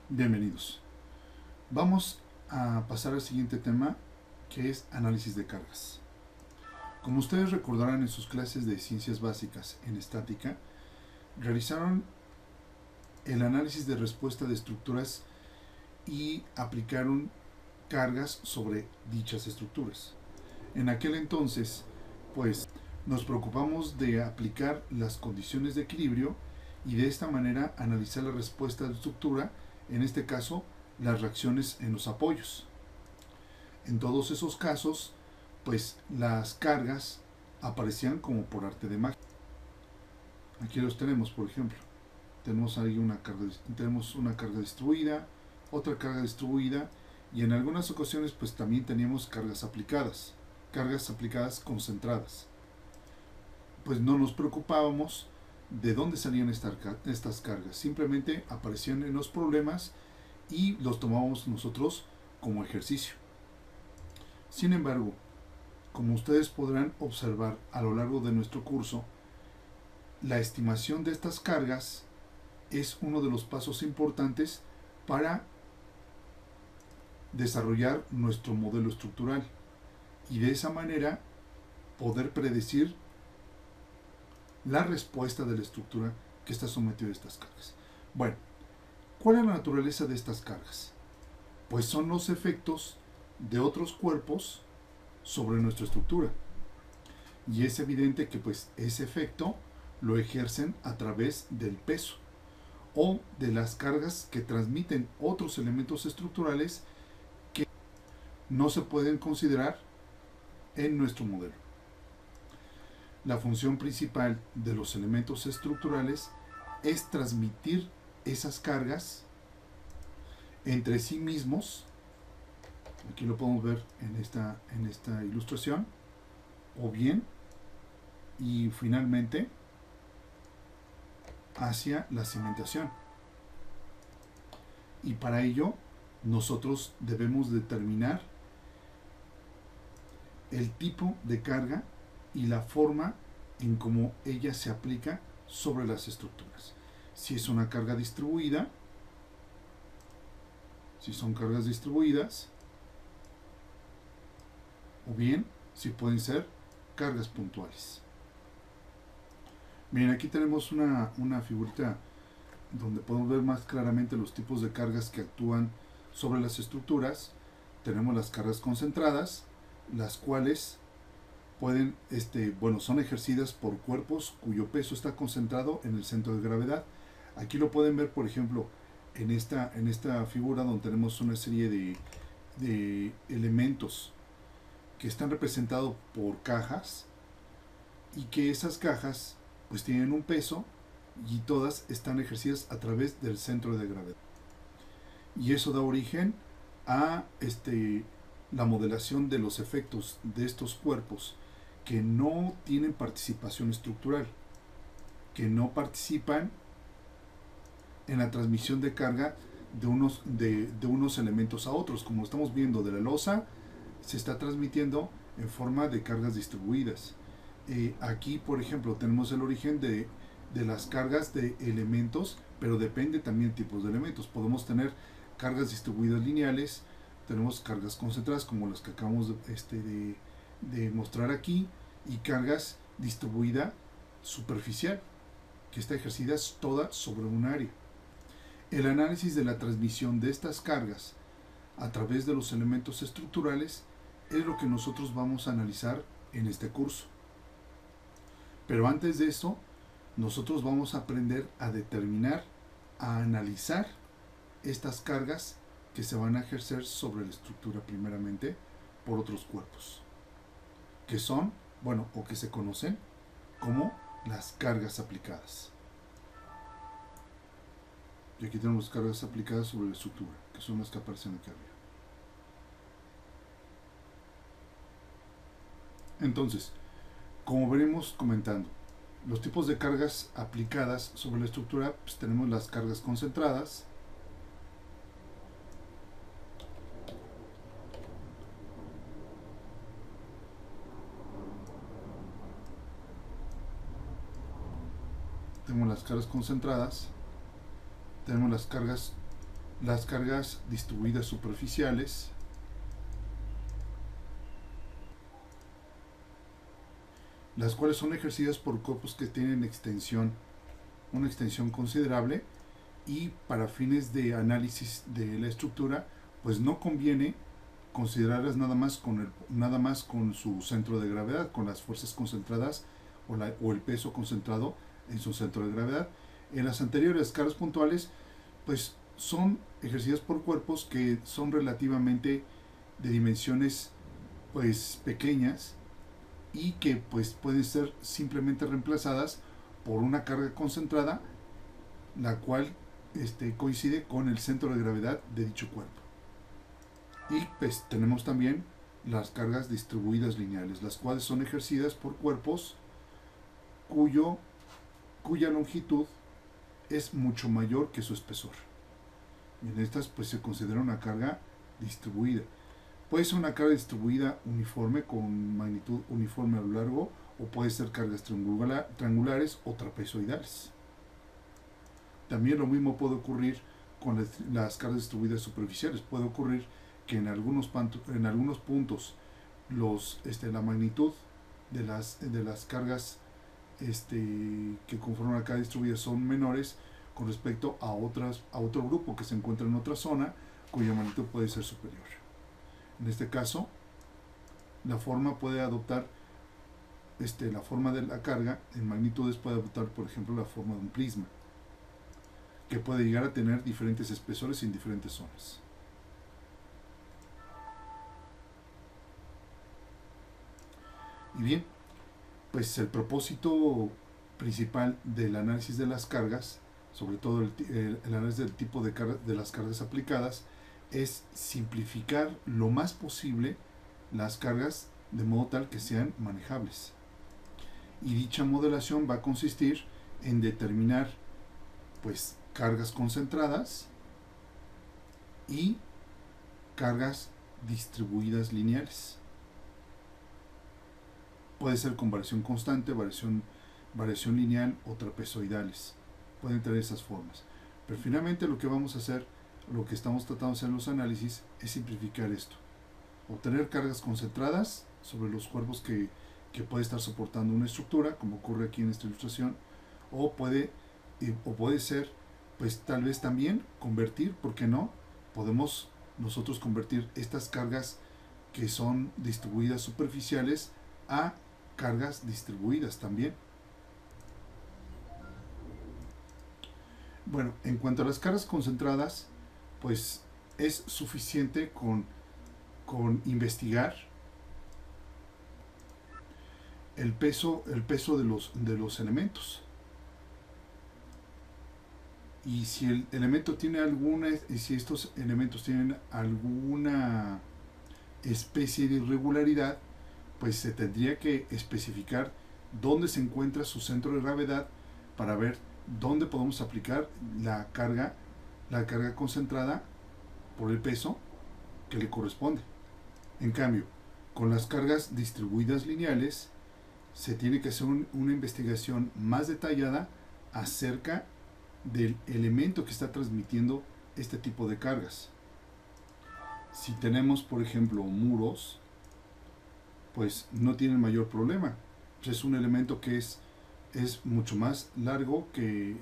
Bienvenidos. Vamos a pasar al siguiente tema, que es análisis de cargas. Como ustedes recordarán en sus clases de ciencias básicas en estática, realizaron el análisis de respuesta de estructuras y aplicaron cargas sobre dichas estructuras. En aquel entonces, pues, nos preocupamos de aplicar las condiciones de equilibrio y de esta manera analizar la respuesta de la estructura, en este caso, las reacciones en los apoyos. En todos esos casos, pues las cargas aparecían como por arte de magia. Aquí los tenemos, por ejemplo. Tenemos ahí tenemos una carga distribuida, otra carga distribuida, y en algunas ocasiones pues también teníamos cargas aplicadas concentradas. Pues no nos preocupábamos de dónde salían estas cargas, simplemente aparecían en los problemas y los tomábamos nosotros como ejercicio. Sin embargo, como ustedes podrán observar a lo largo de nuestro curso, la estimación de estas cargas es uno de los pasos importantes para desarrollar nuestro modelo estructural y de esa manera poder predecir la respuesta de la estructura que está sometida a estas cargas. Bueno, ¿cuál es la naturaleza de estas cargas? Pues son los efectos de otros cuerpos sobre nuestra estructura. Y es evidente que pues ese efecto lo ejercen a través del peso o de las cargas que transmiten otros elementos estructurales que no se pueden considerar en nuestro modelo. La función principal de los elementos estructurales es transmitir esas cargas entre sí mismos. Aquí lo podemos ver en esta ilustración. O bien, y finalmente, hacia la cimentación. Y para ello, nosotros debemos determinar el tipo de carga y la forma en cómo ella se aplica sobre las estructuras. Si es una carga distribuida, si son cargas distribuidas, o bien si pueden ser cargas puntuales. Miren, aquí tenemos una figurita donde podemos ver más claramente los tipos de cargas que actúan sobre las estructuras. Tenemos las cargas concentradas, las cuales pueden, son ejercidas por cuerpos cuyo peso está concentrado en el centro de gravedad. Aquí lo pueden ver, por ejemplo, en esta figura donde tenemos una serie de elementos que están representados por cajas y que esas cajas pues tienen un peso y todas están ejercidas a través del centro de gravedad. Y eso da origen a la modelación de los efectos de estos cuerpos que no tienen participación estructural, que no participan en la transmisión de carga de unos elementos a otros. Como estamos viendo, de la losa se está transmitiendo en forma de cargas distribuidas. Aquí, por ejemplo, tenemos el origen de las cargas de elementos, pero depende también de tipos de elementos. Podemos tener cargas distribuidas lineales, tenemos cargas concentradas como las que acabamos de mostrar aquí, y cargas distribuida superficial, que está ejercida toda sobre un área. El análisis de la transmisión de estas cargas a través de los elementos estructurales es lo que nosotros vamos a analizar en este curso. Pero antes de eso, nosotros vamos a aprender a determinar, a analizar estas cargas que se van a ejercer sobre la estructura primeramente por otros cuerpos, que son, o que se conocen como las cargas aplicadas. Y aquí tenemos cargas aplicadas sobre la estructura, que son las que aparecen aquí arriba. Entonces, como veremos comentando, los tipos de cargas aplicadas sobre la estructura, pues tenemos las cargas concentradas, tenemos las cargas las cargas distribuidas superficiales, las cuales son ejercidas por cuerpos que tienen una extensión considerable, y para fines de análisis de la estructura, pues no conviene considerarlas nada más con su centro de gravedad, con las fuerzas concentradas o el peso concentrado en su centro de gravedad. En las anteriores cargas puntuales, pues son ejercidas por cuerpos que son relativamente de dimensiones pues pequeñas, y que pues pueden ser simplemente reemplazadas por una carga concentrada, la cual coincide con el centro de gravedad de dicho cuerpo. Y pues tenemos también las cargas distribuidas lineales, las cuales son ejercidas por cuerpos cuya longitud es mucho mayor que su espesor. Y en estas pues se considera una carga distribuida. Puede ser una carga distribuida uniforme con magnitud uniforme a lo largo, o puede ser cargas triangulares o trapezoidales. También lo mismo puede ocurrir con las cargas distribuidas superficiales. Puede ocurrir que en algunos puntos la magnitud de las cargas que conforman la carga distribuida son menores con respecto a otro grupo que se encuentra en otra zona, cuya magnitud puede ser superior. En este caso, la forma puede adoptar la forma de la carga en magnitudes, puede adoptar, por ejemplo, la forma de un prisma, que puede llegar a tener diferentes espesores en diferentes zonas. Y bien, pues el propósito principal del análisis de las cargas, sobre todo el análisis del tipo de las cargas aplicadas, es simplificar lo más posible las cargas de modo tal que sean manejables. Y dicha modelación va a consistir en determinar pues cargas concentradas y cargas distribuidas lineales. Puede ser con variación constante, variación lineal o trapezoidales. Pueden tener esas formas. Pero finalmente lo que vamos a hacer, lo que estamos tratando de hacer en los análisis, es simplificar esto. Obtener cargas concentradas sobre los cuerpos que puede estar soportando una estructura, como ocurre aquí en esta ilustración, o puede ser, pues tal vez también convertir, ¿por qué no? Podemos nosotros convertir estas cargas que son distribuidas superficiales a cargas distribuidas también. Bueno, en cuanto a las cargas concentradas, pues es suficiente con investigar el peso de los elementos. Y si el elemento tiene si estos elementos tienen alguna especie de irregularidad, pues se tendría que especificar dónde se encuentra su centro de gravedad para ver dónde podemos aplicar la carga concentrada por el peso que le corresponde. En cambio, con las cargas distribuidas lineales se tiene que hacer una investigación más detallada acerca del elemento que está transmitiendo este tipo de cargas. Si tenemos, por ejemplo, muros, pues no tienen mayor problema. Es un elemento que es mucho más largo que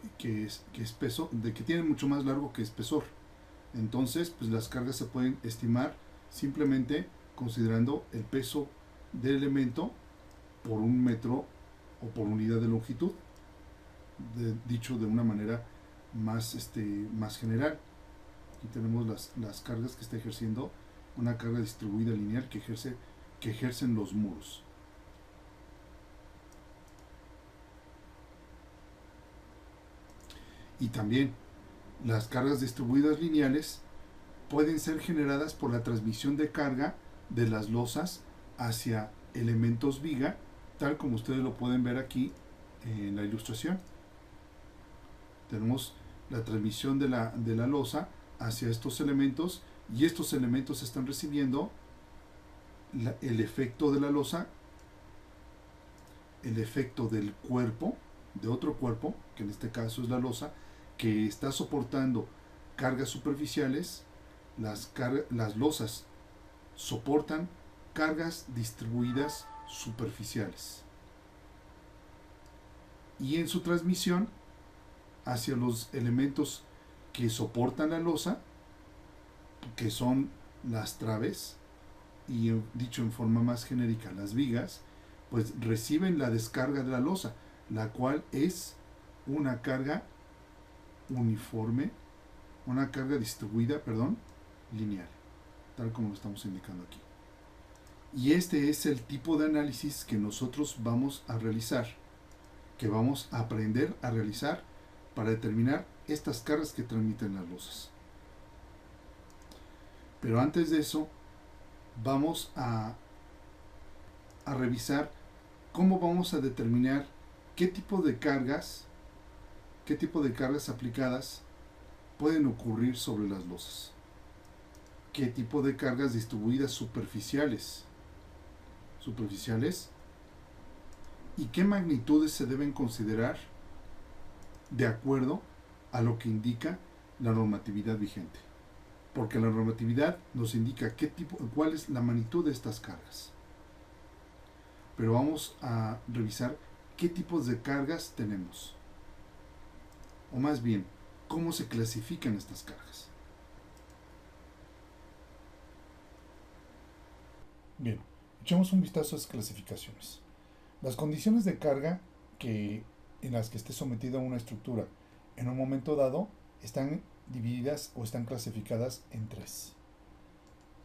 espeso, que tiene mucho más largo que espesor. Entonces, pues las cargas se pueden estimar simplemente considerando el peso del elemento por un metro o por unidad de longitud, dicho de una manera más general. Aquí tenemos las cargas que está ejerciendo una carga distribuida lineal que ejercen los muros. Y también las cargas distribuidas lineales pueden ser generadas por la transmisión de carga de las losas hacia elementos viga, tal como ustedes lo pueden ver aquí en la ilustración. Tenemos la transmisión de la losa hacia estos elementos, y estos elementos están recibiendo el efecto de la losa, el efecto del cuerpo, de otro cuerpo, que en este caso es la losa, que está soportando cargas superficiales, las losas soportan cargas distribuidas superficiales. Y en su transmisión hacia los elementos que soportan la losa, que son las traves, y dicho en forma más genérica, las vigas, pues reciben la descarga de la losa, la cual es una carga uniforme, una carga distribuida, lineal, tal como lo estamos indicando aquí. Y este es el tipo de análisis que nosotros vamos a realizar, que vamos a aprender a realizar para determinar estas cargas que transmiten las losas. Pero antes de eso, vamos a revisar cómo vamos a determinar qué tipo de cargas aplicadas pueden ocurrir sobre las losas. ¿Qué tipo de cargas distribuidas superficiales? ¿Y qué magnitudes se deben considerar de acuerdo a lo que indica la normatividad vigente? Porque la normatividad nos indica cuál es la magnitud de estas cargas. Pero vamos a revisar qué tipos de cargas tenemos. O más bien, cómo se clasifican estas cargas. Bien, echemos un vistazo a las clasificaciones. Las condiciones de carga en las que esté sometida una estructura en un momento dado están divididas o están clasificadas en tres.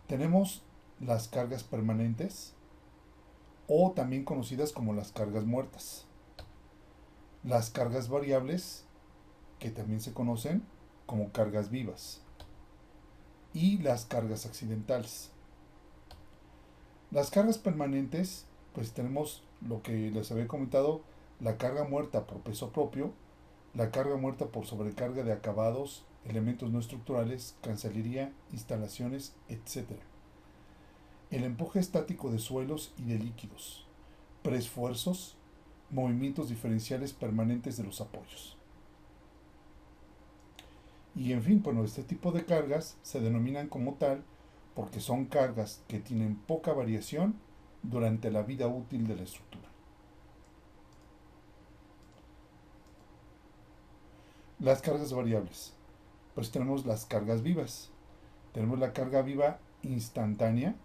Tenemos las cargas permanentes, o también conocidas como las cargas muertas. Las cargas variables, que también se conocen como cargas vivas. Y las cargas accidentales. Las cargas permanentes, pues tenemos lo que les había comentado, la carga muerta por peso propio, la carga muerta por sobrecarga de acabados, elementos no estructurales, cancelería, instalaciones, etc. El empuje estático de suelos y de líquidos, preesfuerzos, movimientos diferenciales permanentes de los apoyos. Y en fin, bueno, este tipo de cargas se denominan como tal porque son cargas que tienen poca variación durante la vida útil de la estructura. Las cargas variables. Pues tenemos las cargas vivas. Tenemos la carga viva instantánea.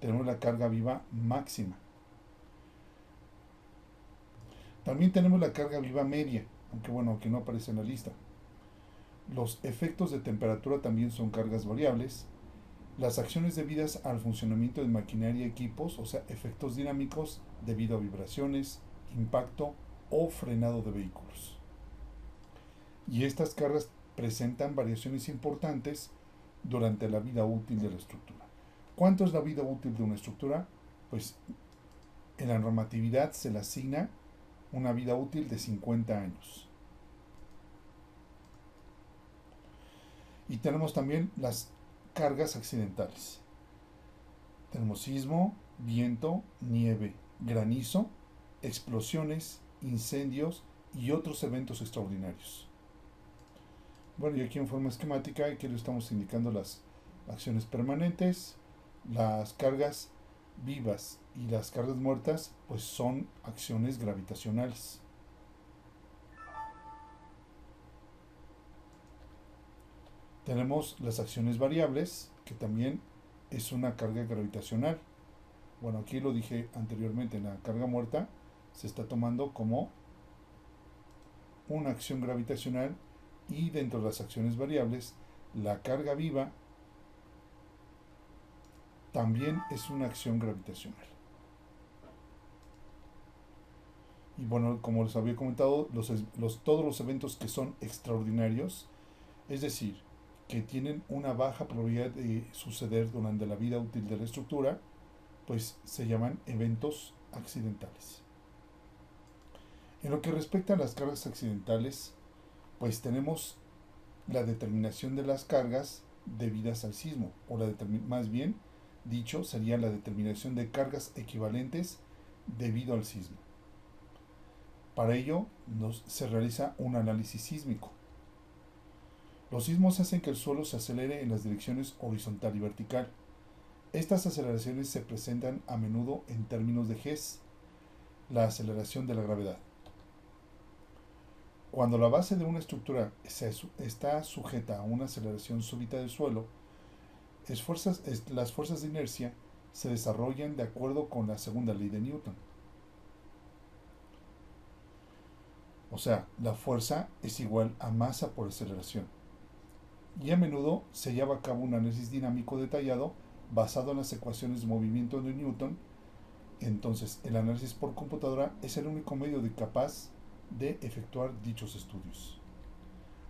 Tenemos la carga viva máxima. También tenemos la carga viva media, aunque no aparece en la lista. Los efectos de temperatura también son cargas variables. Las acciones debidas al funcionamiento de maquinaria y equipos, o sea, efectos dinámicos debido a vibraciones, impacto o frenado de vehículos. Y estas cargas presentan variaciones importantes durante la vida útil de la estructura. ¿Cuánto es la vida útil de una estructura? Pues en la normatividad se le asigna una vida útil de 50 años. Y tenemos también las cargas accidentales. Tenemos sismo, viento, nieve, granizo, explosiones, incendios y otros eventos extraordinarios. Bueno, y aquí en forma esquemática aquí le estamos indicando las acciones permanentes, las cargas vivas y las cargas muertas, pues son acciones gravitacionales. Tenemos las acciones variables, que también es una carga gravitacional. Bueno, aquí lo dije anteriormente, la carga muerta se está tomando como una acción gravitacional, y dentro de las acciones variables, la carga viva también es una acción gravitacional. Y bueno, como les había comentado, todos los eventos que son extraordinarios, es decir, que tienen una baja probabilidad de suceder durante la vida útil de la estructura, pues se llaman eventos accidentales. En lo que respecta a las cargas accidentales, pues tenemos la determinación de las cargas debidas al sismo, o más bien dicho, sería la determinación de cargas equivalentes debido al sismo. Para ello se realiza un análisis sísmico. Los sismos hacen que el suelo se acelere en las direcciones horizontal y vertical. Estas aceleraciones se presentan a menudo en términos de Hess, la aceleración de la gravedad. Cuando la base de una estructura está sujeta a una aceleración súbita del suelo, las fuerzas de inercia se desarrollan de acuerdo con la segunda ley de Newton. O sea, la fuerza es igual a masa por aceleración. Y a menudo se lleva a cabo un análisis dinámico detallado basado en las ecuaciones de movimiento de Newton. Entonces, el análisis por computadora es el único medio capaz de efectuar dichos estudios.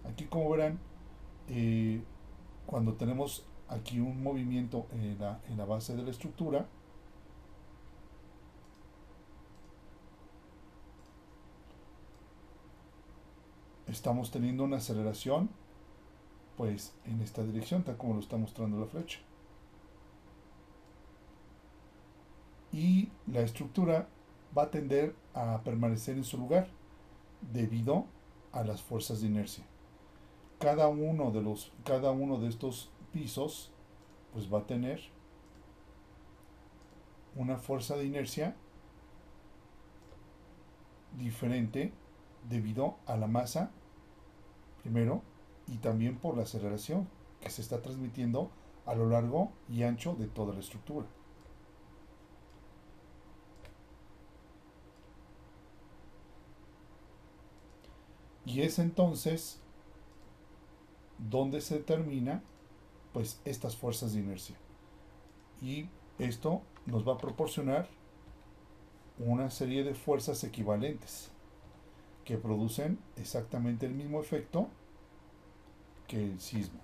Aquí, como verán, cuando tenemos aquí un movimiento en la base de la estructura, estamos teniendo una aceleración pues en esta dirección, tal como lo está mostrando la flecha. Y la estructura va a tender a permanecer en su lugar debido a las fuerzas de inercia. Cada uno de estos pisos pues va a tener una fuerza de inercia diferente debido a la masa, primero, y también por la aceleración que se está transmitiendo a lo largo y ancho de toda la estructura. Y es entonces donde se determina pues estas fuerzas de inercia. Y esto nos va a proporcionar una serie de fuerzas equivalentes que producen exactamente el mismo efecto que el sismo.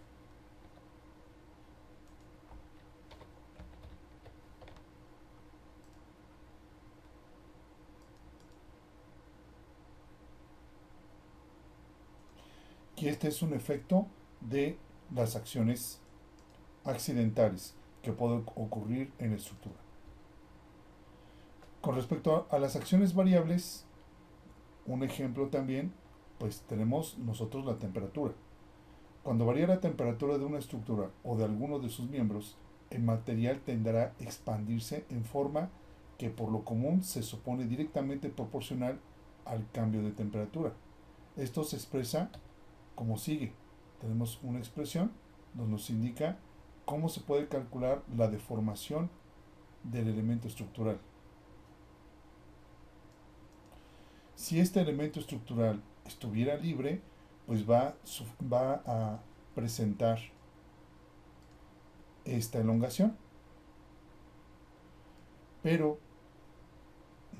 Y este es un efecto de las acciones accidentales que pueden ocurrir en la estructura. Con respecto a las acciones variables, un ejemplo también, pues tenemos nosotros la temperatura. Cuando varía la temperatura de una estructura o de alguno de sus miembros, el material tenderá a expandirse en forma que por lo común se supone directamente proporcional al cambio de temperatura. Esto se expresa como sigue. Tenemos una expresión donde nos indica cómo se puede calcular la deformación del elemento estructural. Si este elemento estructural estuviera libre, pues va a presentar esta elongación. Pero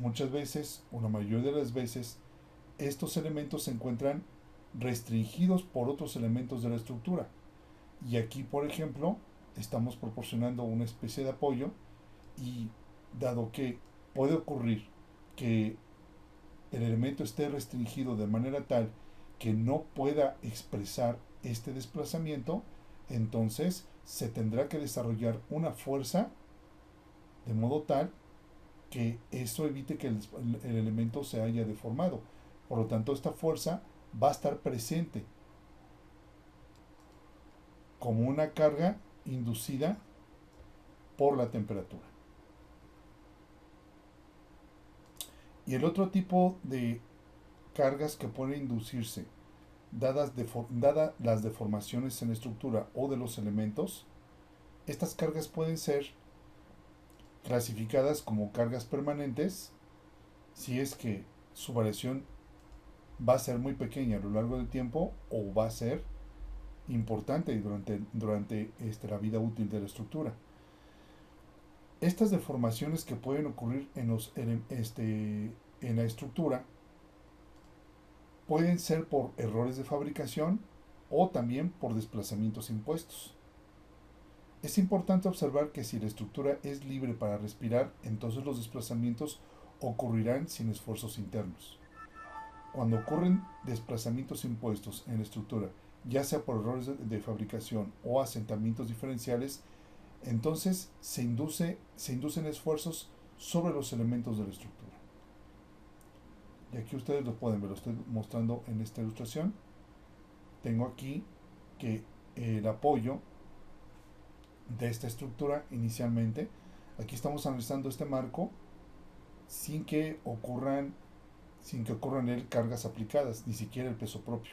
muchas veces, o la mayoría de las veces, estos elementos se encuentran restringidos por otros elementos de la estructura. Y aquí, por ejemplo, estamos proporcionando una especie de apoyo y dado que puede ocurrir que el elemento esté restringido de manera tal que no pueda expresar este desplazamiento, entonces se tendrá que desarrollar una fuerza de modo tal que eso evite que el elemento se haya deformado. Por lo tanto, esta fuerza va a estar presente como una carga inducida por la temperatura. Y el otro tipo de cargas que pueden inducirse, dadas las deformaciones en la estructura o de los elementos, estas cargas pueden ser clasificadas como cargas permanentes si es que su variación va a ser muy pequeña a lo largo del tiempo o va a ser importante durante la vida útil de la estructura. Estas deformaciones que pueden ocurrir en la estructura pueden ser por errores de fabricación o también por desplazamientos impuestos. Es importante observar que si la estructura es libre para respirar, entonces los desplazamientos ocurrirán sin esfuerzos internos. Cuando ocurren desplazamientos impuestos en la estructura, ya sea por errores de fabricación o asentamientos diferenciales, entonces se inducen esfuerzos sobre los elementos de la estructura. Y aquí ustedes lo pueden ver, lo estoy mostrando en esta ilustración. Tengo aquí que el apoyo de esta estructura inicialmente, aquí estamos analizando este marco sin que ocurran en él cargas aplicadas, ni siquiera el peso propio.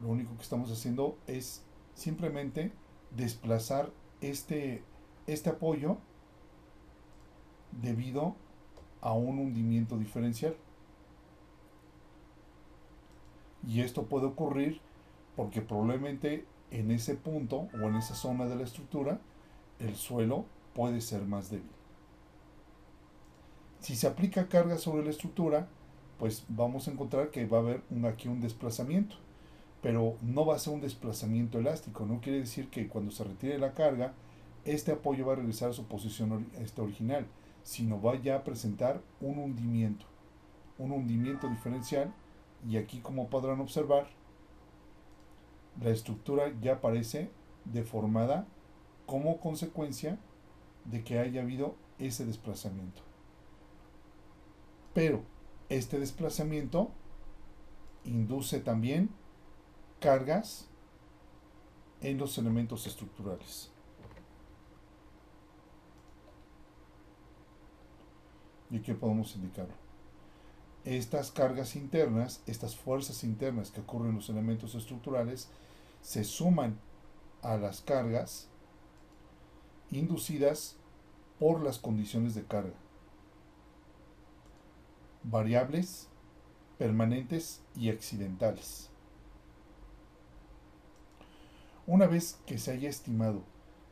Lo único que estamos haciendo es simplemente desplazar este apoyo debido a un hundimiento diferencial. Y esto puede ocurrir porque probablemente en ese punto o en esa zona de la estructura el suelo puede ser más débil. Si se aplica carga sobre la estructura, pues vamos a encontrar que va a haber aquí un desplazamiento, pero no va a ser un desplazamiento elástico. No quiere decir que cuando se retire la carga, este apoyo va a regresar a su posición original, sino va ya a presentar un hundimiento diferencial. Y aquí, como podrán observar, la estructura ya aparece deformada como consecuencia de que haya habido ese desplazamiento. Pero este desplazamiento induce también cargas en los elementos estructurales. Y aquí podemos indicarlo. Estas cargas internas, estas fuerzas internas que ocurren en los elementos estructurales, se suman a las cargas inducidas por las condiciones de carga, variables, permanentes y accidentales. Una vez que se haya estimado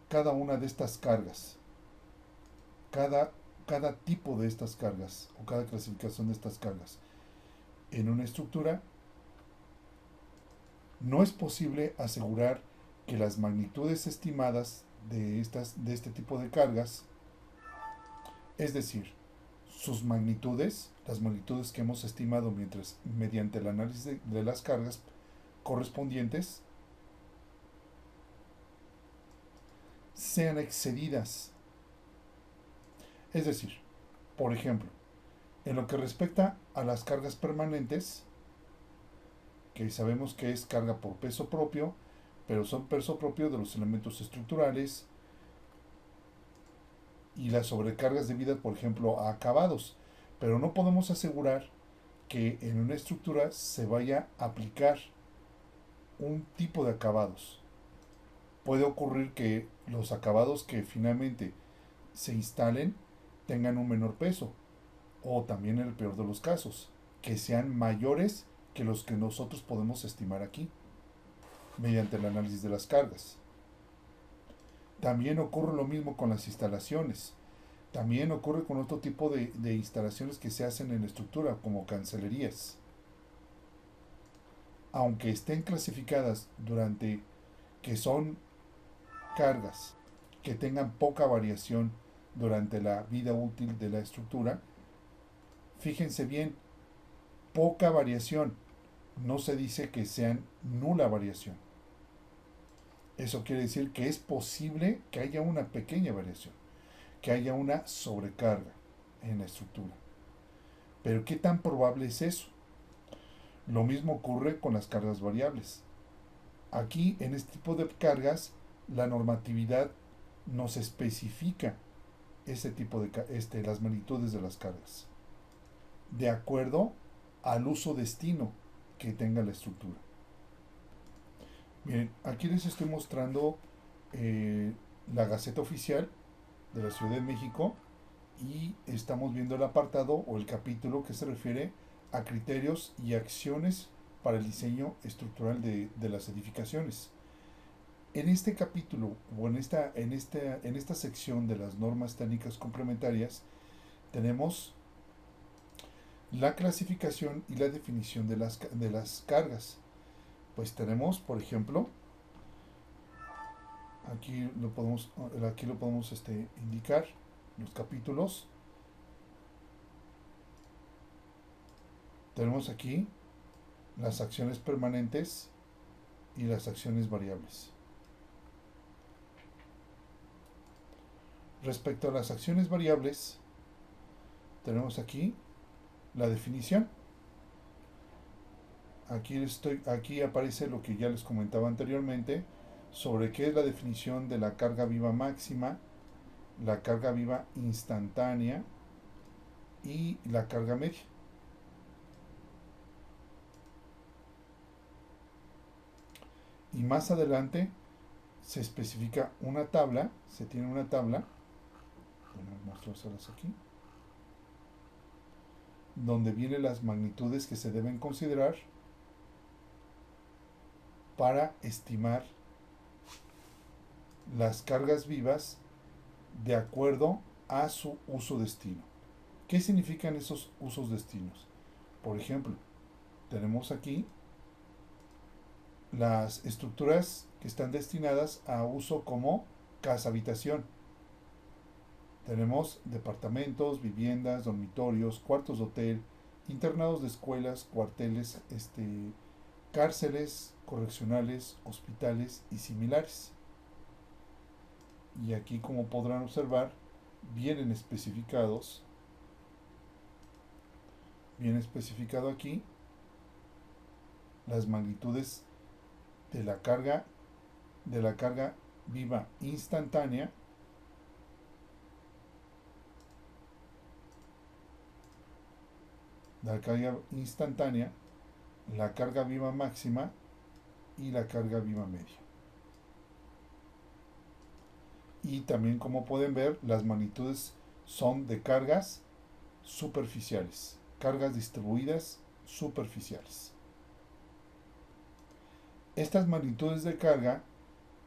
cada una de estas cargas, cada tipo de estas cargas o cada clasificación de estas cargas en una estructura, no es posible asegurar que las magnitudes estimadas de este tipo de cargas, es decir, sus magnitudes, las magnitudes que hemos estimado mediante el análisis de las cargas correspondientes, sean excedidas. Es decir, por ejemplo, en lo que respecta a las cargas permanentes, que sabemos que es carga por peso propio, pero son peso propio de los elementos estructurales, y las sobrecargas debidas, por ejemplo, a acabados. Pero no podemos asegurar que en una estructura se vaya a aplicar un tipo de acabados. Puede ocurrir que los acabados que finalmente se instalen tengan un menor peso, o también en el peor de los casos, que sean mayores que los que nosotros podemos estimar aquí, mediante el análisis de las cargas. También ocurre lo mismo con las instalaciones. También ocurre con otro tipo de instalaciones que se hacen en la estructura, como cancelerías. Aunque estén clasificadas que son cargas que tengan poca variación durante la vida útil de la estructura, fíjense bien, poca variación, no se dice que sean nula variación. Eso quiere decir que es posible que haya una pequeña variación, que haya una sobrecarga en la estructura. Pero ¿qué tan probable es eso? Lo mismo ocurre con las cargas variables. Aquí, en este tipo de cargas, la normatividad nos especifica ese tipo de las magnitudes de las cargas, de acuerdo al uso destino que tenga la estructura. Miren, aquí les estoy mostrando la Gaceta Oficial de la Ciudad de México, y estamos viendo el apartado o el capítulo que se refiere a criterios y acciones para el diseño estructural de las edificaciones. En este capítulo o en esta sección de las normas técnicas complementarias tenemos la clasificación y la definición de las cargas. Pues tenemos, por ejemplo, aquí lo podemos indicar los capítulos. Tenemos aquí las acciones permanentes y las acciones variables. Respecto a las acciones variables, tenemos aquí la definición. Aquí aparece lo que ya les comentaba anteriormente sobre qué es la definición de la carga viva máxima, la carga viva instantánea y la carga media. Y más adelante se especifica una tabla, se tiene una tabla, aquí, donde vienen las magnitudes que se deben considerar para estimar las cargas vivas de acuerdo a su uso destino. ¿Qué significan esos usos destinos? Por ejemplo, tenemos aquí las estructuras que están destinadas a uso como casa-habitación. Tenemos departamentos, viviendas, dormitorios, cuartos de hotel, internados de escuelas, cuarteles, cárceles correccionales, hospitales y similares. Y aquí, como podrán observar, viene especificado aquí las magnitudes de la carga viva instantánea, la carga viva máxima y la carga viva media. Y también, como pueden ver, las magnitudes son de cargas superficiales, cargas distribuidas superficiales. Estas magnitudes de carga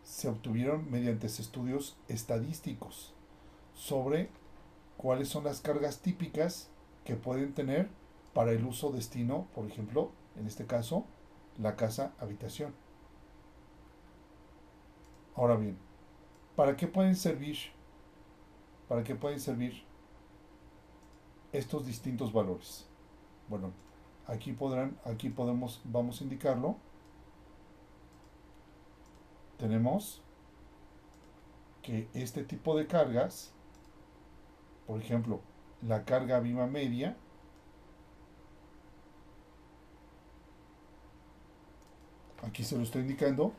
se obtuvieron mediante estudios estadísticos sobre cuáles son las cargas típicas que pueden tener para el uso destino, por ejemplo, en este caso, la casa-habitación. Ahora bien, ¿para qué pueden servir? ¿Para qué pueden servir estos distintos valores? Bueno, vamos a indicarlo. Tenemos que este tipo de cargas, por ejemplo, la carga viva media, aquí se lo estoy indicando,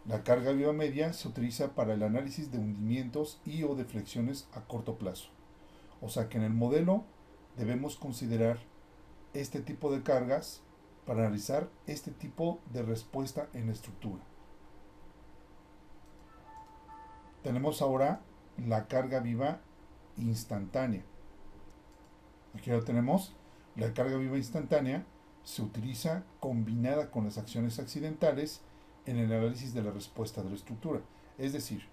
la carga viva media se utiliza para el análisis de hundimientos y o deflexiones a corto plazo. O sea que en el modelo debemos considerar este tipo de cargas para analizar este tipo de respuesta en la estructura. Tenemos ahora la carga viva instantánea. Aquí lo tenemos. La carga viva instantánea se utiliza combinada con las acciones accidentales en el análisis de la respuesta de la estructura. Es decir,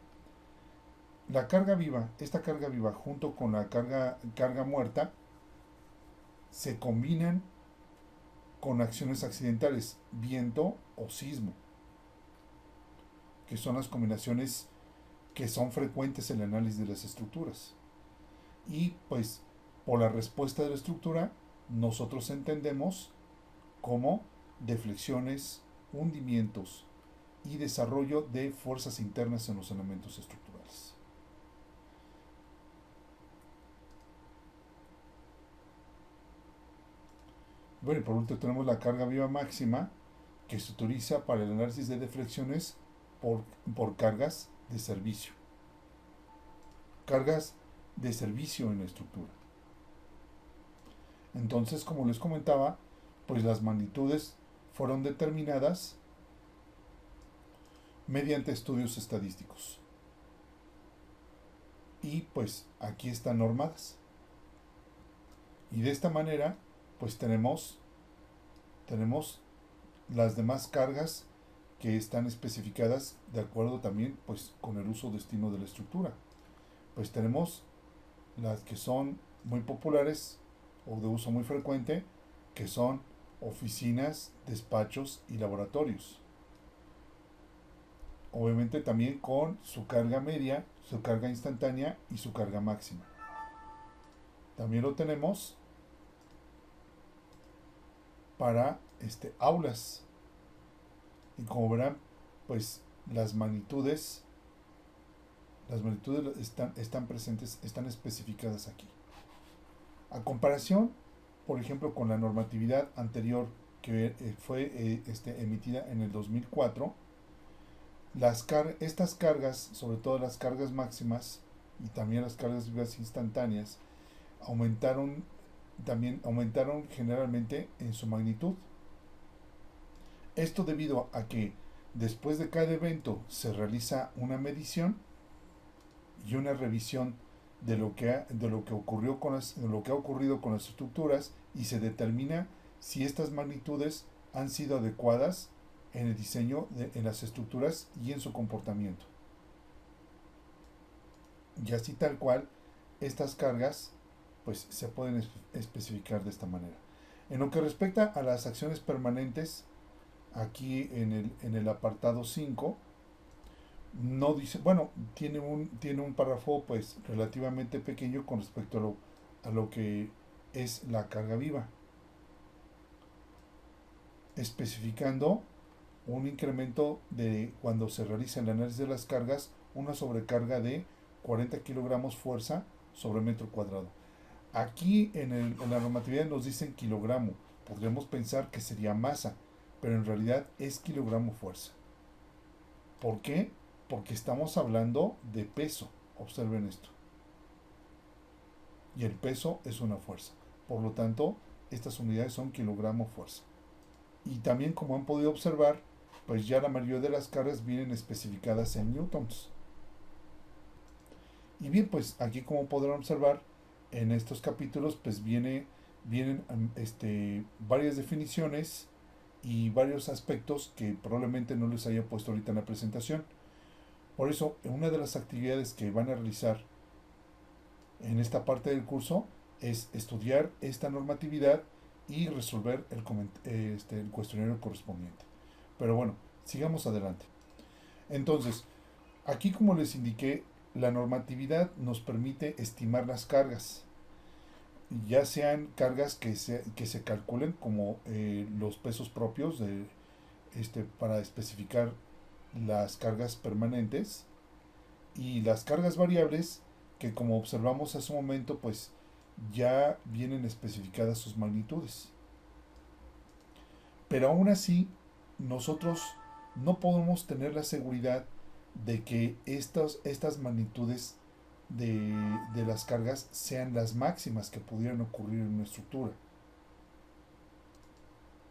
esta carga viva junto con la carga muerta se combinan con acciones accidentales, viento o sismo, que son las combinaciones que son frecuentes en el análisis de las estructuras. Y pues por la respuesta de la estructura nosotros entendemos como deflexiones, hundimientos y desarrollo de fuerzas internas en los elementos estructurales. Bueno, y por último tenemos la carga viva máxima, que se utiliza para el análisis de deflexiones por cargas de servicio. Cargas de servicio en la estructura. Entonces, como les comentaba, pues las magnitudes fueron determinadas mediante estudios estadísticos. Y pues aquí están normadas. Y de esta manera, pues tenemos las demás cargas que están especificadas de acuerdo también pues con el uso destino de la estructura. Pues tenemos las que son muy populares o de uso muy frecuente, que son oficinas, despachos y laboratorios. Obviamente también con su carga media, su carga instantánea y su carga máxima. También lo tenemos para aulas. Y como verán, pues las magnitudes están presentes, están especificadas aquí. A comparación, por ejemplo, con la normatividad anterior que fue emitida en el 2004, estas cargas, sobre todo las cargas máximas y también las cargas vivas instantáneas, aumentaron generalmente en su magnitud. Esto debido a que después de cada evento se realiza una medición y una revisión de lo que ha ocurrido con las estructuras, y se determina si estas magnitudes han sido adecuadas en el diseño en las estructuras y en su comportamiento. Y así tal cual, estas cargas pues se pueden especificar de esta manera. En lo que respecta a las acciones permanentes, aquí en el apartado 5, no dice, bueno, tiene un párrafo pues relativamente pequeño con respecto a lo que es la carga viva, especificando un incremento de cuando se realiza el análisis de las cargas, una sobrecarga de 40 kilogramos fuerza sobre metro cuadrado. Aquí en la normatividad nos dicen kilogramo, podríamos pensar que sería masa, pero en realidad es kilogramo fuerza. ¿Por qué? Porque estamos hablando de peso, observen esto. Y el peso es una fuerza. Por lo tanto, estas unidades son kilogramo fuerza. Y también, como han podido observar, pues ya la mayoría de las cargas vienen especificadas en newtons. Y bien, pues aquí, como podrán observar, en estos capítulos pues vienen varias definiciones y varios aspectos que probablemente no les haya puesto ahorita en la presentación. Por eso, una de las actividades que van a realizar en esta parte del curso es estudiar esta normatividad y resolver el cuestionario correspondiente. Pero bueno, sigamos adelante. Entonces, aquí, como les indiqué, la normatividad nos permite estimar las cargas, ya sean cargas que se calculen como los pesos propios para especificar las cargas permanentes, y las cargas variables que, como observamos hace un momento, pues ya vienen especificadas sus magnitudes. Pero aún así, nosotros no podemos tener la seguridad de que estas magnitudes de las cargas sean las máximas que pudieran ocurrir en una estructura.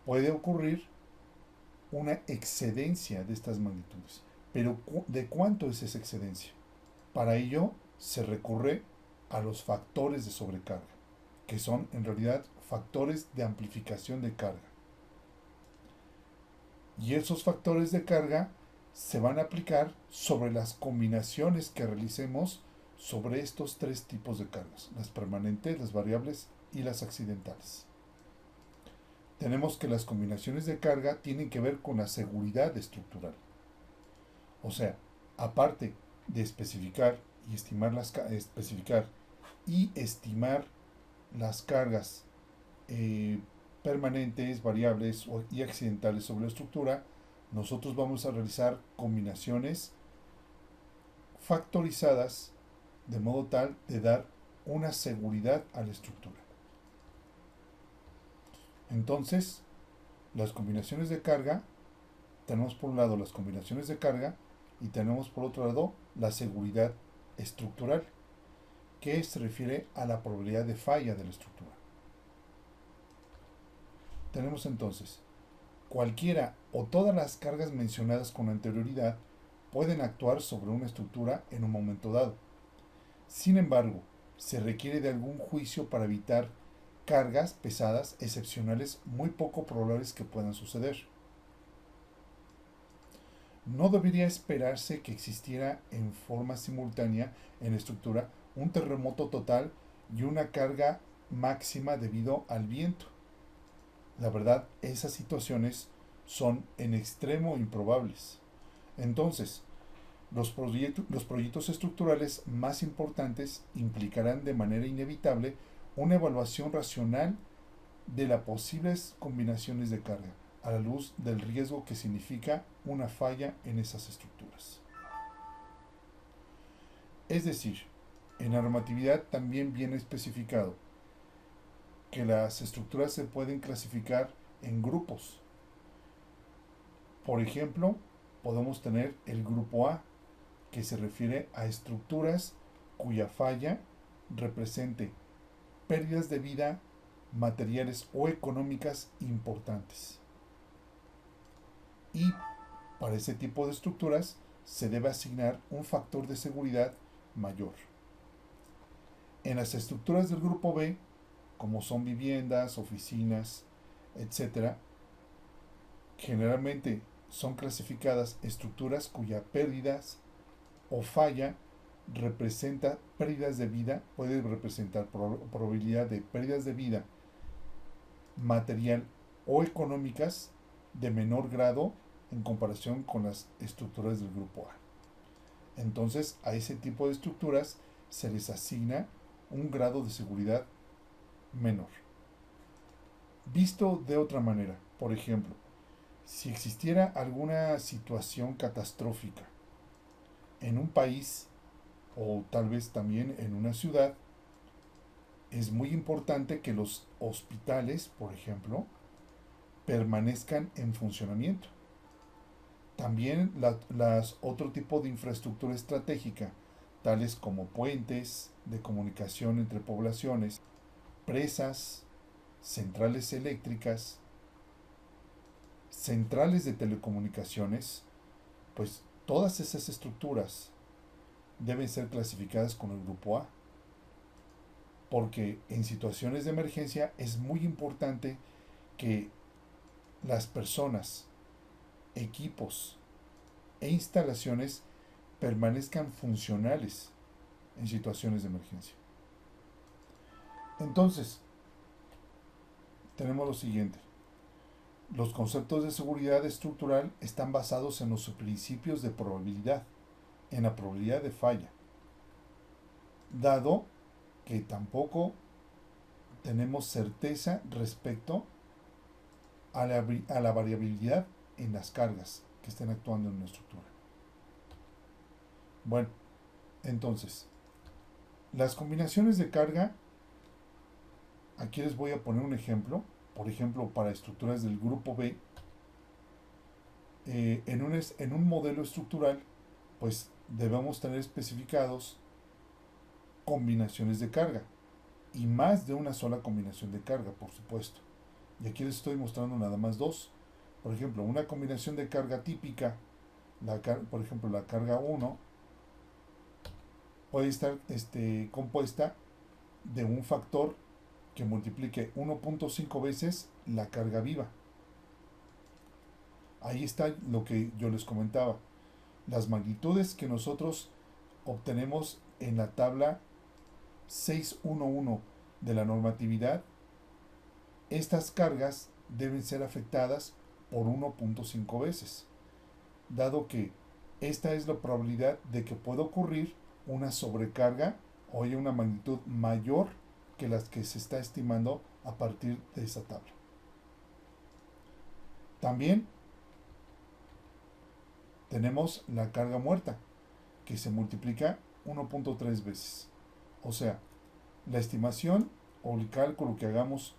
Puede ocurrir una excedencia de estas magnitudes, pero ¿de cuánto es esa excedencia? Para ello se recurre a los factores de sobrecarga, que son en realidad factores de amplificación de carga. Y esos factores de carga se van a aplicar sobre las combinaciones que realicemos sobre estos tres tipos de cargas: las permanentes, las variables y las accidentales. Tenemos que las combinaciones de carga tienen que ver con la seguridad estructural. O sea, aparte de especificar y estimar las cargas permanentes, variables y accidentales sobre la estructura, nosotros vamos a realizar combinaciones factorizadas de modo tal de dar una seguridad a la estructura. Entonces, las combinaciones de carga, tenemos por un lado las combinaciones de carga y tenemos por otro lado la seguridad estructural, que se refiere a la probabilidad de falla de la estructura. Tenemos entonces, cualquiera o todas las cargas mencionadas con anterioridad pueden actuar sobre una estructura en un momento dado. Sin embargo, se requiere de algún juicio para evitar cargas pesadas excepcionales muy poco probables que puedan suceder. No debería esperarse que existiera en forma simultánea en la estructura un terremoto total y una carga máxima debido al viento. La verdad, esas situaciones son en extremo improbables. Entonces, los proyectos estructurales más importantes implicarán de manera inevitable una evaluación racional de las posibles combinaciones de carga, a la luz del riesgo que significa una falla en esas estructuras. Es decir, en la normatividad también viene especificado que las estructuras se pueden clasificar en grupos. Por ejemplo, podemos tener el grupo A, que se refiere a estructuras cuya falla represente pérdidas de vida materiales o económicas importantes. Y para ese tipo de estructuras se debe asignar un factor de seguridad mayor. En las estructuras del grupo B, como son viviendas, oficinas, etc., generalmente son clasificadas estructuras cuya pérdidas o falla representa pérdidas de vida, puede representar probabilidad de pérdidas de vida material o económicas de menor grado en comparación con las estructuras del grupo A. Entonces, a ese tipo de estructuras se les asigna un grado de seguridad menor. Visto de otra manera, por ejemplo, si existiera alguna situación catastrófica en un país o tal vez también en una ciudad, es muy importante que los hospitales, por ejemplo, permanezcan en funcionamiento. También las otro tipo de infraestructura estratégica, tales como puentes de comunicación entre poblaciones, presas, centrales eléctricas, centrales de telecomunicaciones, pues todas esas estructuras deben ser clasificadas con el grupo A, porque en situaciones de emergencia es muy importante que las personas, equipos e instalaciones permanezcan funcionales en situaciones de emergencia. Entonces, tenemos lo siguiente. Los conceptos de seguridad estructural están basados en los principios de probabilidad, en la probabilidad de falla, dado que tampoco tenemos certeza respecto a la variabilidad en las cargas que estén actuando en una estructura. Bueno, entonces, las combinaciones de carga, aquí les voy a poner un ejemplo. Por ejemplo, para estructuras del grupo B, en un modelo estructural, pues debemos tener especificados combinaciones de carga y más de una sola combinación de carga, por supuesto. Y aquí les estoy mostrando nada más dos. Por ejemplo, una combinación de carga típica, por ejemplo, la carga 1, puede estar compuesta de un factor que multiplique 1.5 veces la carga viva. Ahí está lo que yo les comentaba. Las magnitudes que nosotros obtenemos en la tabla 611 de la normatividad, estas cargas deben ser afectadas por 1.5 veces, dado que esta es la probabilidad de que pueda ocurrir una sobrecarga o haya una magnitud mayor que las que se está estimando a partir de esa tabla. También tenemos la carga muerta, que se multiplica 1.3 veces. O sea, la estimación o el cálculo que hagamos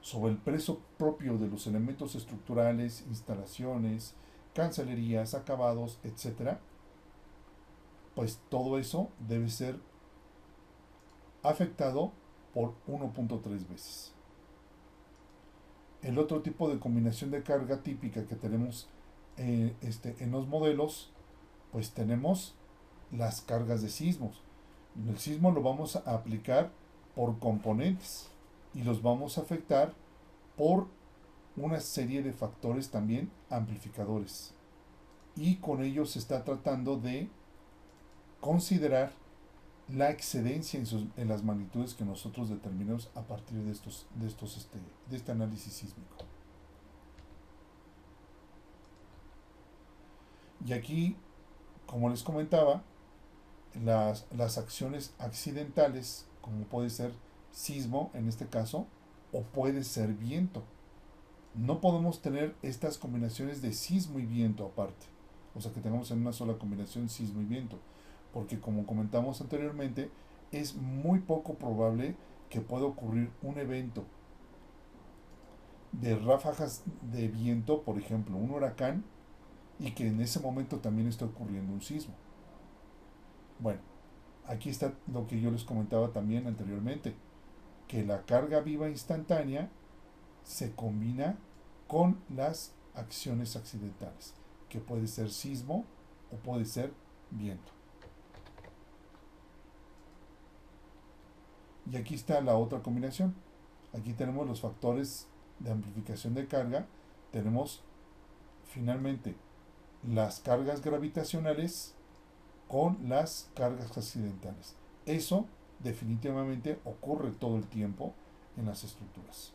sobre el peso propio de los elementos estructurales, instalaciones, cancelerías, acabados, etc., pues todo eso debe ser afectado por 1.3 veces. El otro tipo de combinación de carga típica que tenemos en los modelos, pues tenemos las cargas de sismos. El sismo lo vamos a aplicar por componentes y los vamos a afectar por una serie de factores también amplificadores. Y con ello se está tratando de considerar la excedencia en las magnitudes que nosotros determinamos a partir de este análisis sísmico. Y aquí, como les comentaba, las acciones accidentales, como puede ser sismo en este caso, o puede ser viento. No podemos tener estas combinaciones de sismo y viento aparte. O sea, que tengamos en una sola combinación sismo y viento. Porque como comentamos anteriormente, es muy poco probable que pueda ocurrir un evento de ráfagas de viento, por ejemplo, un huracán, y que en ese momento también está ocurriendo un sismo. Bueno, aquí está lo que yo les comentaba también anteriormente, que la carga viva instantánea se combina con las acciones accidentales, que puede ser sismo o puede ser viento. Y aquí está la otra combinación. Aquí tenemos los factores de amplificación de carga. Tenemos finalmente las cargas gravitacionales con las cargas accidentales. Eso definitivamente ocurre todo el tiempo en las estructuras.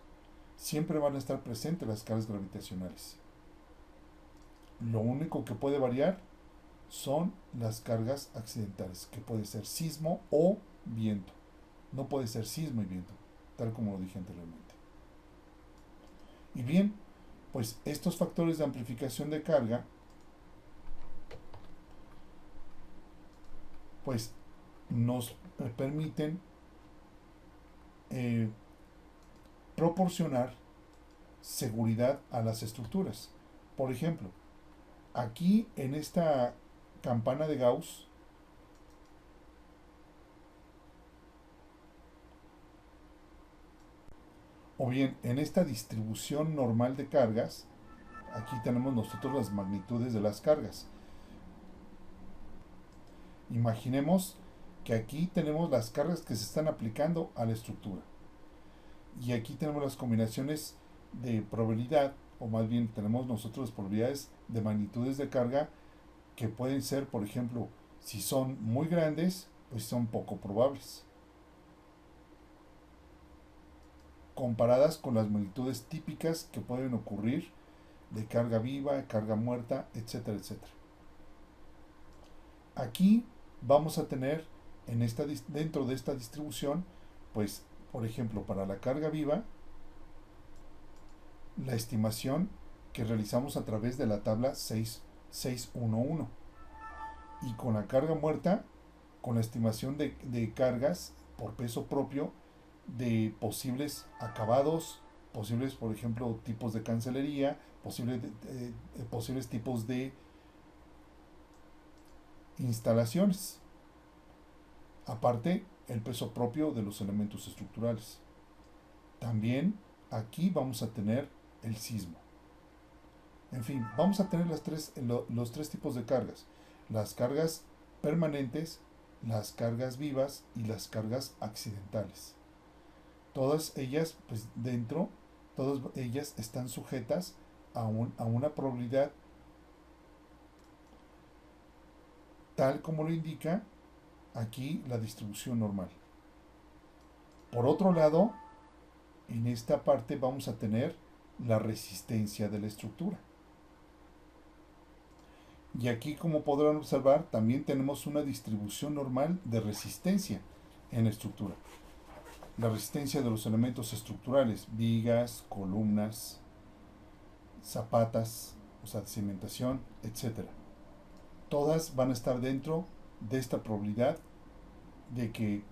Siempre van a estar presentes las cargas gravitacionales. Lo único que puede variar son las cargas accidentales, que puede ser sismo o viento. No puede ser sismo y viento, tal como lo dije anteriormente. Y bien, pues estos factores de amplificación de carga, pues nos permiten proporcionar seguridad a las estructuras. Por ejemplo, aquí en esta campana de Gauss, o bien en esta distribución normal de cargas, aquí tenemos nosotros las magnitudes de las cargas. Imaginemos que aquí tenemos las cargas que se están aplicando a la estructura. Y aquí tenemos las combinaciones de probabilidad, o más bien tenemos nosotros las probabilidades de magnitudes de carga que pueden ser, por ejemplo, si son muy grandes, pues son poco probables, comparadas con las magnitudes típicas que pueden ocurrir de carga viva, carga muerta, etcétera, etcétera. Aquí vamos a tener dentro de esta distribución, pues, por ejemplo, para la carga viva, la estimación que realizamos a través de la tabla 611. Y con la carga muerta, con la estimación de cargas por peso propio de posibles acabados, posibles, por ejemplo, tipos de cancelería, posibles tipos de instalaciones. Aparte, el peso propio de los elementos estructurales. También aquí vamos a tener el sismo. En fin, vamos a tener los tres tipos de cargas. Las cargas permanentes, las cargas vivas y las cargas accidentales. Todas ellas, pues todas ellas están sujetas a una probabilidad tal como lo indica aquí la distribución normal. Por otro lado, en esta parte vamos a tener la resistencia de la estructura. Y aquí, como podrán observar, también tenemos una distribución normal de resistencia en la estructura. La resistencia de los elementos estructurales, vigas, columnas, zapatas, o sea, cimentación, etc. Todas van a estar dentro de esta probabilidad de que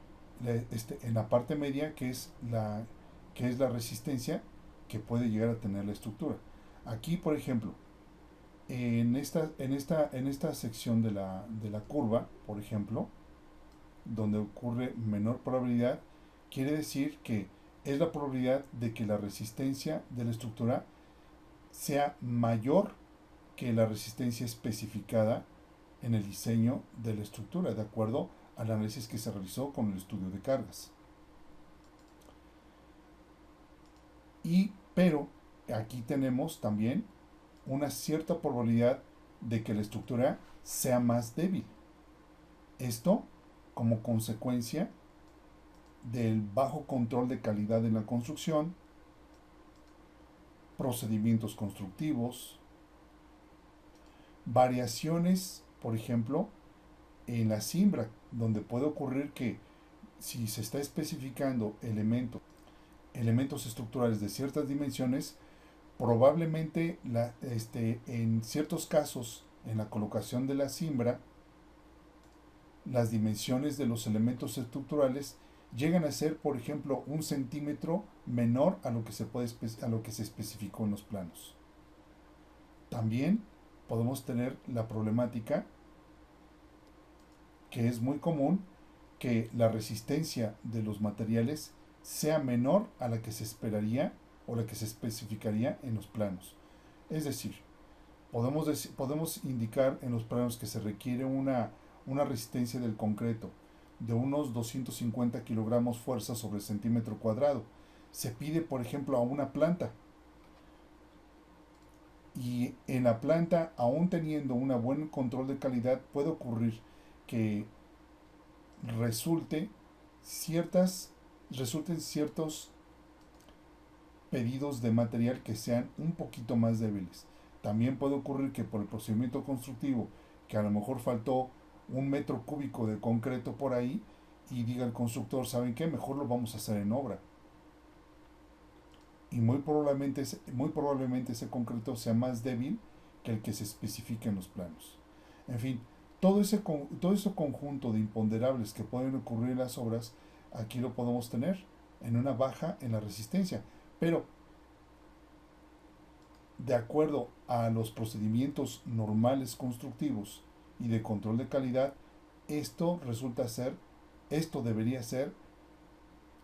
en la parte media, que es la resistencia que puede llegar a tener la estructura. Aquí, por ejemplo, en esta sección de la curva, por ejemplo, donde ocurre menor probabilidad, quiere decir que es la probabilidad de que la resistencia de la estructura sea mayor que la resistencia especificada en el diseño de la estructura, de acuerdo al análisis que se realizó con el estudio de cargas. Pero aquí tenemos también una cierta probabilidad de que la estructura sea más débil. Esto como consecuencia del bajo control de calidad en la construcción, procedimientos constructivos, variaciones, por ejemplo, en la simbra, donde puede ocurrir que si se está especificando elementos estructurales de ciertas dimensiones, probablemente en ciertos casos en la colocación de la simbra, las dimensiones de los elementos estructurales llegan a ser, por ejemplo, 1 centímetro menor a lo que a lo que se especificó en los planos. También podemos tener la problemática, que es muy común, que la resistencia de los materiales sea menor a la que se esperaría o la que se especificaría en los planos. Es decir, podemos indicar en los planos que se requiere una resistencia del concreto de unos 250 kilogramos fuerza sobre centímetro cuadrado. Se pide, por ejemplo, a una planta, y en la planta, aún teniendo un buen control de calidad, puede ocurrir que resulte resulten ciertos pedidos de material que sean un poquito más débiles. También puede ocurrir que por el procedimiento constructivo, que a lo mejor faltó 1 metro cúbico de concreto por ahí, y diga el constructor, ¿saben qué? Mejor lo vamos a hacer en obra. Y muy probablemente ese concreto sea más débil que el que se especifica en los planos. En fin, todo ese conjunto de imponderables que pueden ocurrir en las obras, aquí lo podemos tener en una baja en la resistencia. Pero, de acuerdo a los procedimientos normales constructivos y de control de calidad, esto debería ser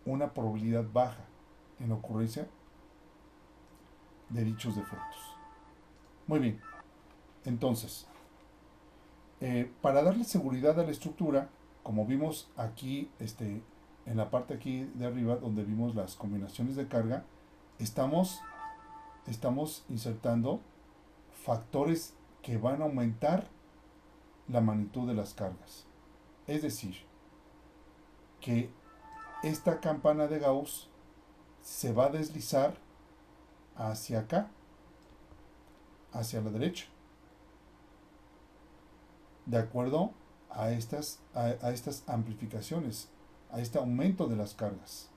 una probabilidad baja en la ocurrencia de dichos defectos. Muy bien, entonces, para darle seguridad a la estructura, como vimos aquí, en la parte aquí de arriba, donde vimos las combinaciones de carga, estamos insertando factores que van a aumentar la magnitud de las cargas. Es decir, que esta campana de Gauss se va a deslizar hacia acá, hacia la derecha, de acuerdo a estas amplificaciones, a este aumento de las cargas.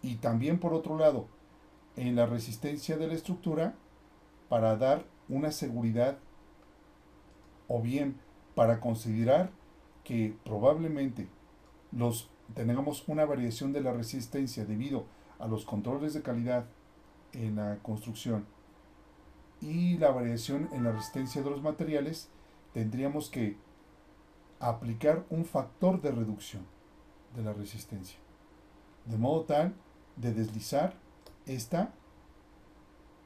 Y también, por otro lado, en la resistencia de la estructura, para dar una seguridad, o bien para considerar que probablemente tengamos una variación de la resistencia debido a los controles de calidad en la construcción y la variación en la resistencia de los materiales, tendríamos que aplicar un factor de reducción de la resistencia, de modo tal de deslizar esta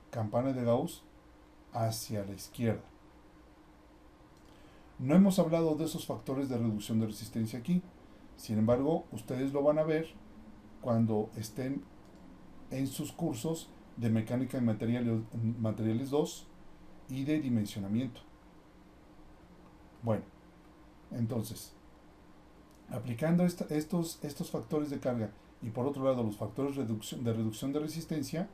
campana de Gauss hacia la izquierda. No hemos hablado de esos factores de reducción de resistencia aquí. Sin embargo, ustedes lo van a ver cuando estén en sus cursos de mecánica de materiales 2 y de dimensionamiento. Bueno, entonces, aplicando estos factores de carga y por otro lado los factores de reducción de resistencia,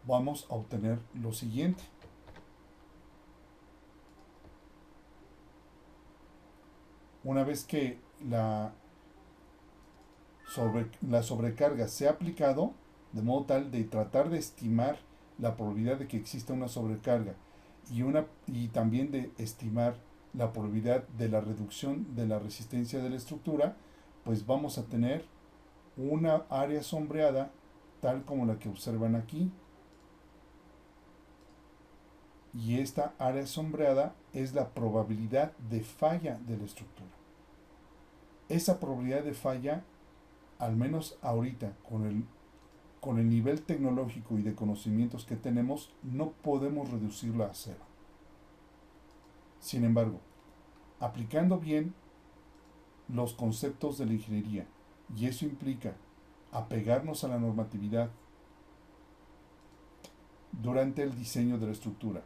vamos a obtener lo siguiente. Una vez que la sobrecarga se ha aplicado, de modo tal de tratar de estimar la probabilidad de que exista una sobrecarga y también de estimar la probabilidad de la reducción de la resistencia de la estructura, pues vamos a tener una área sombreada tal como la que observan aquí. Y esta área sombreada es la probabilidad de falla de la estructura. Esa probabilidad de falla, al menos ahorita, con el nivel tecnológico y de conocimientos que tenemos, no podemos reducirla a cero. Sin embargo, aplicando bien los conceptos de la ingeniería, y eso implica apegarnos a la normatividad durante el diseño de la estructura,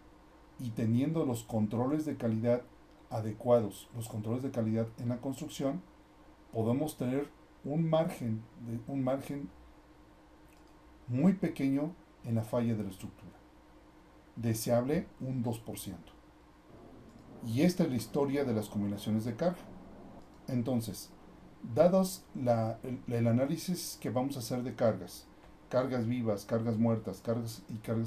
y teniendo los controles de calidad adecuados, los controles de calidad en la construcción, podemos tener un margen muy pequeño en la falla de la estructura. Deseable un 2%. Y esta es la historia de las combinaciones de carga. Entonces, dados el análisis que vamos a hacer de cargas vivas, cargas muertas, cargas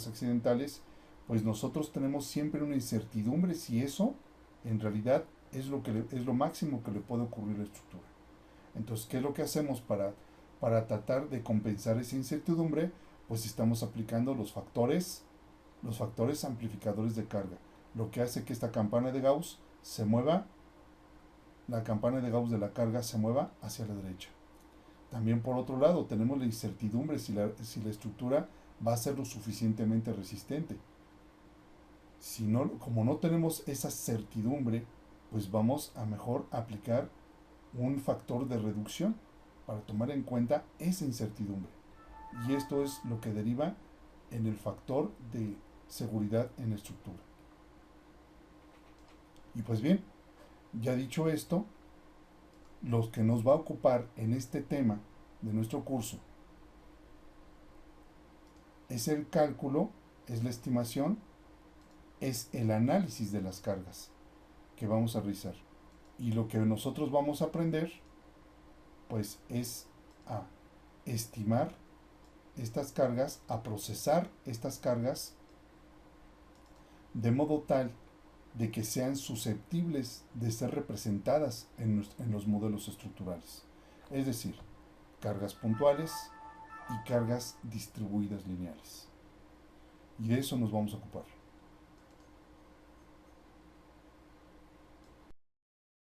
accidentales, pues nosotros tenemos siempre una incertidumbre si eso en realidad es es lo máximo que le puede ocurrir a la estructura. Entonces, ¿qué es lo que hacemos para tratar de compensar esa incertidumbre? Pues estamos aplicando los factores amplificadores de carga, lo que hace que esta campana de Gauss se mueva, la campana de Gauss de la carga se mueva hacia la derecha. También por otro lado tenemos la incertidumbre si la estructura va a ser lo suficientemente resistente. Si no, como no tenemos esa certidumbre, pues vamos a mejor aplicar un factor de reducción para tomar en cuenta esa incertidumbre. Y esto es lo que deriva en el factor de seguridad en la estructura. Y pues bien, ya dicho esto, lo que nos va a ocupar en este tema de nuestro curso es el cálculo, es la estimación, es el análisis de las cargas que vamos a realizar. Y lo que nosotros vamos a aprender, pues es a estimar estas cargas, a procesar estas cargas de modo tal de que sean susceptibles de ser representadas en los modelos estructurales. Es decir, cargas puntuales y cargas distribuidas lineales. Y de eso nos vamos a ocupar.